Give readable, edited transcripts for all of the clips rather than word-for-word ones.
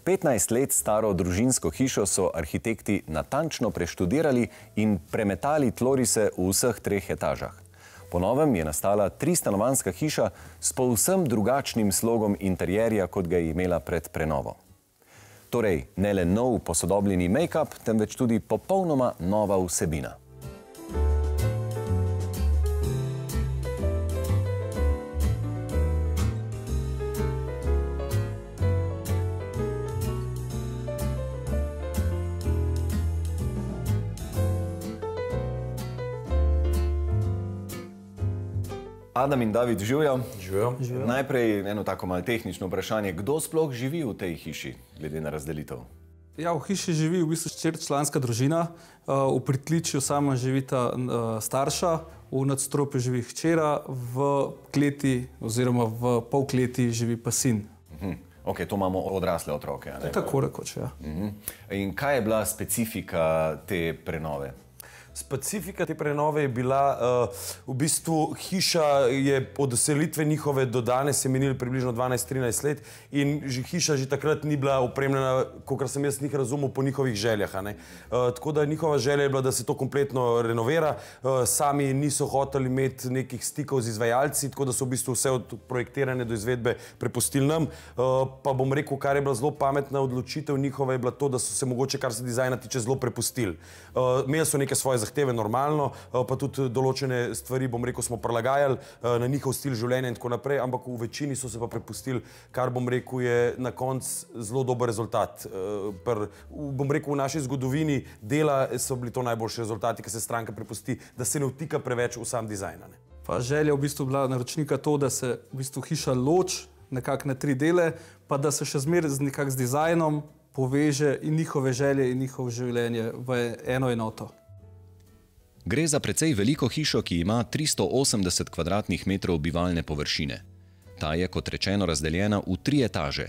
15 let staro družinsko hišo so arhitekti natančno preštudirali in premetali tlorise v vseh 3 etažah. Po novem je nastala 3-stanovanjska hiša s povsem drugačnim slogom interjerja, kot ga je imela pred prenovo. Torej, ne le nov posodobljeni make-up, temveč tudi popolnoma nova vsebina. Adam in David, živjo. Živjo. Najprej eno tako malo tehnično vprašanje. Kdo sploh živi v tej hiši, glede na razdelitev? Ja, v hiši živi v bistvu 4-članska družina. V pritličju sama živita starša, v nadstropju živi hčera, v kleti oziroma v polkleti živi pa sin. Ok, to imamo odrasle otroke. Tako rekoč, ja. In kaj je bila specifika te prenove? Specifika te prenove je bila, v bistvu hiša je od doselitve njihove do danes je menili približno 12-13 let in hiša že takrat ni bila opremljena, kolikor sem jaz njih razumel, po njihovih željah. Tako da njihova želja je bila, da se to kompletno renovira. Sami niso hoteli imeti nekih stikov z izvajalci, tako da so v bistvu vse od projektiranja do izvedbe prepustili nam. Pa bom rekel, kar je bila zelo pametna odločitev njihova, je bila to, da so se mogoče, kar se dizajna tiče, zelo prepustili. Imeli so neke svoje zahteve normalno, pa tudi določene stvari, bom rekel, smo prilagajali na njihov stil življenja in tako naprej, ampak v večini so se pa prepustili, kar bom rekel je na koncu zelo dober rezultat. Bom rekel, v naši zgodovini dela so bili to najboljši rezultati, ki se stranka prepusti, da se ne vtika preveč v sam dizajn. Pa želja v bistvu bila naročnika to, da se v bistvu hiša loči nekako na 3 dele, pa da se še zmeraj nekako z dizajnom poveže in njihove želje in njihovo življenje v eno enoto. Gre za precej veliko hišo, ki ima 380 kvadratnih metrov bivalne površine. Ta je, kot rečeno, razdeljena v 3 etaže.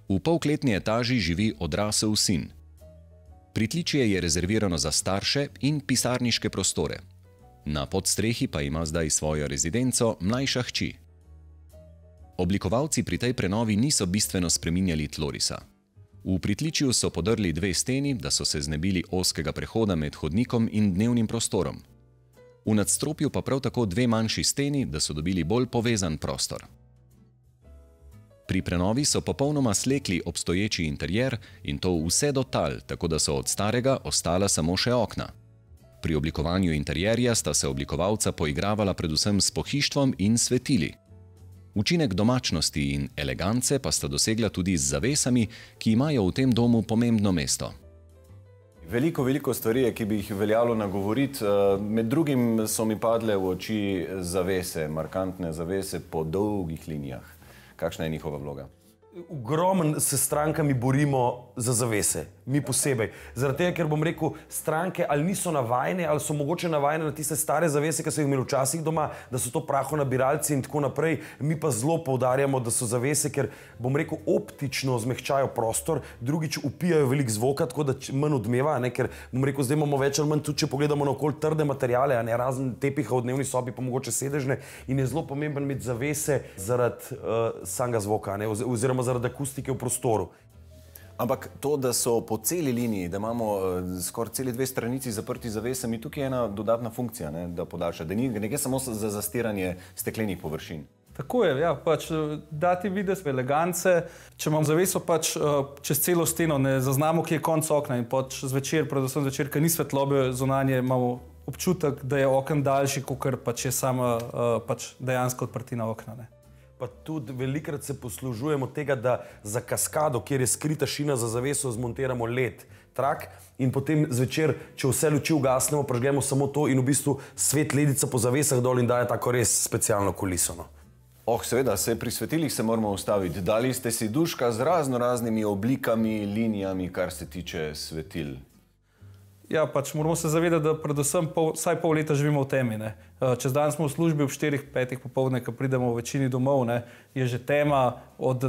V polkletni etaži živi odrasel sin. Pritličje je rezervirano za starše in pisarniške prostore. Na podstrehi pa ima zdaj svojo rezidenco mlajša hči. Oblikovalci pri tej prenovi niso bistveno spreminjali tlorisa. V pritličju so podrli 2 steni, da so se znebili ozkega prehoda med hodnikom in dnevnim prostorom. V nadstropju pa prav tako 2 manjši steni, da so dobili bolj povezan prostor. Pri prenovi so popolnoma slekli obstoječi interjer in to vse do tal, tako da so od starega ostala samo še okna. Pri oblikovanju interjerja sta se oblikovalca poigravala predvsem s pohištvom in svetili. Učinek domačnosti in elegance pa sta dosegla tudi z zavesami, ki imajo v tem domu pomembno mesto. Veliko stvari je, ki bi jih veljalo nagovoriti. Med drugim so mi padle v oči zavese, markantne zavese po dolgih linijah. Kakšna je njihova vloga? Ogromno se strankami borimo za zavese, mi posebej. Zaradi tega, ker bom rekel, stranke ali niso navajene, ali so mogoče navajene na tiste stare zavese, ki so jih imeli včasih doma, da so to prahonabiralci in tako naprej. Mi pa zelo poudarjamo, da so zavese, ker bom rekel, optično zmehčajo prostor, drugič upijajo veliko zvoka, tako da manj odmeva, ker bom rekel, zdaj imamo več ali manj tudi, če pogledamo na okoli trde materiale, razen tepiha v dnevni sobi, pa mogoče sedežne, in je zelo pomemben imeti zavese zaradi samega zvoka, oziroma zaradi akustike v prostoru. Ampak to, da so po celi liniji, da imamo skoraj celi 2 stranici zaprti zavesami, tukaj je ena dodatna funkcija, da podaljša, da ne gre samo za zastiranje steklenih površin. Tako je, ja, pač dati videz elegance. Če imam zaveso pač čez celo steno, ne zaznamo, kje je konc okna in pač zvečer, predvsem zvečer, ker ni svetlobe zunanje, imamo občutek, da je oken daljši, kakor pač je sama pač dejansko odprtina okna. Pa tudi velikrat se poslužujemo tega, da za kaskado, kjer je skrita šina za zaveso, zmontiramo LED trak in potem zvečer, če vse luči ugasnemo, prežgemo samo to in v bistvu svet ledica po zavesah dol in daje tako res specialno kuliso. Seveda, pri svetilih se moramo ustaviti. Dali ste si duška z raznimi oblikami, linijami, kar se tiče svetil. Ja, pač moramo se zavedati, da predvsem vsaj pol leta živimo v temi. Čez dan smo v službi ob 4-5 popoldne, ko pridemo v večini domov, je že tema od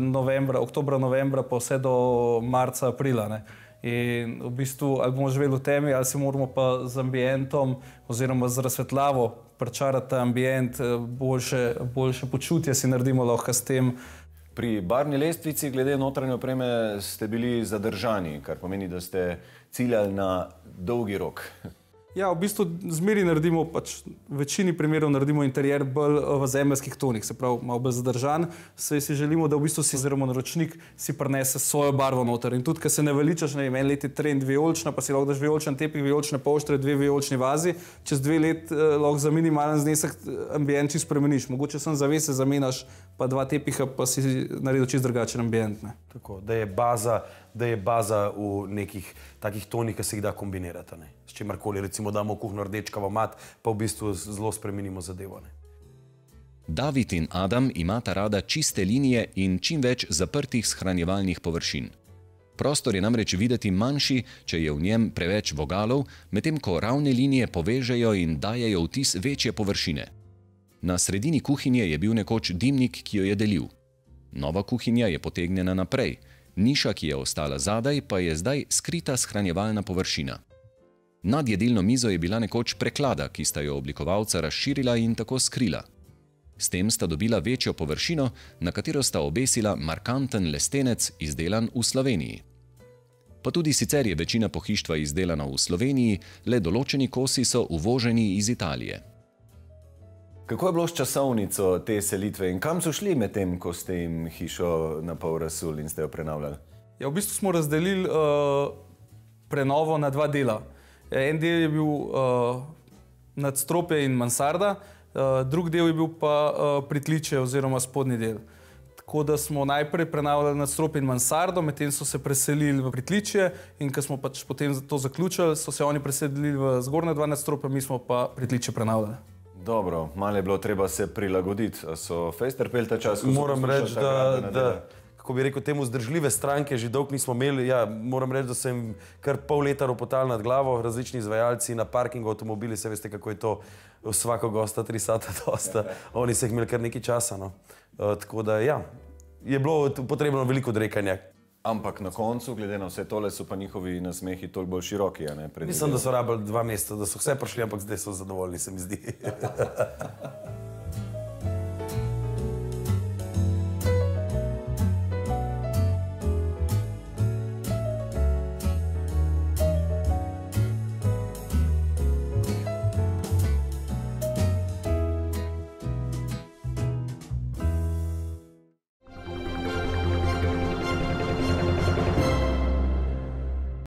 oktobra, novembra pa vse do marca, aprila. In v bistvu ali bomo živeli v temi, ali se moramo pa z ambientom oziroma z razsvetljavo pričarati ta ambient, boljše počutje si naredimo lahko s tem. Pri barni lestvici glede notranje opreme ste bili zadržani, kar pomeni, da ste ciljali na dolgi rok. Ja, v bistvu zmeri naredimo, pač v večini primerov naredimo interjer bolj v zemeljskih tonih, se pravi malo bolj zadržan. Saj si želimo, da v bistvu oziroma naročnik si prinese svojo barvo noter. In tudi, ker se ne veličaš, ne vem, en let je trend vijolična, pa si lahko daš vijoličen tepih, vijolične polštre, 2 vijolični vazi, čez 2 let lahko za minimalen znesek ambient čisto spremeniš. Mogoče samo zavese zamenjaš, pa 2 tepiha, pa si naredil čisto drugačen ambient. Ne? Tako, da je baza v nekih takih tonih, ki se jih da kombinirati. Ne? S čimarkoli, recimo damo v kuhno rdečkavo mat, pa v bistvu zelo spremenimo zadevo. Ne? David in Adam imata rada čiste linije in čim več zaprtih shranjevalnih površin. Prostor je namreč videti manjši, če je v njem preveč vogalov, medtem ko ravne linije povežejo in dajejo vtis večje površine. Na sredini kuhinje je bil nekoč dimnik, ki jo je delil. Nova kuhinja je potegnjena naprej. Niša, ki je ostala zadaj, pa je zdaj skrita shranjevalna površina. Nad jedilno mizo je bila nekoč preklada, ki sta jo oblikovalca razširila in tako skrila. S tem sta dobila večjo površino, na katero sta obesila markanten lestenec, izdelan v Sloveniji. Pa tudi sicer je večina pohištva izdelana v Sloveniji, le določeni kosi so uvoženi iz Italije. Kako je bilo s časovnico te selitve in kam so šli med tem, ko ste jim hišo na pol razsuli in ste jo prenavljali? Ja, v bistvu smo razdelili prenovo na 2 dela. En del je bil nadstropje in mansarda, drug del je bil pa pritličje oziroma spodnji del. Tako da smo najprej prenavljali nadstropje in mansardo, medtem so se preselili v pritličje in ko smo pač potem to zaključili, so se oni preselili v zgornja 2 nadstropja, mi smo pa pritličje prenavljali. Dobro, malo je bilo treba se prilagoditi. A so fejst trpeli ta čas? Moram reči, da kako bi rekel, temu zdržljive stranke že dolgo nismo imeli. Ja, moram reči, da sem kar pol leta ropotal nad glavo, različni izvajalci na parkingu avtomobili, se veste, kako je to vsako gosta 3 sata dosta. Oni so jih imeli kar nekaj časa. No. Tako da ja, je bilo potrebno veliko odrekanja. Ampak na koncu, glede na vse tole, so pa njihovi nasmehi toliko bolj široki. Mislim, da so rabili 2 meseca, da so vse prišli, ampak zdaj so zadovoljni, se mi zdi.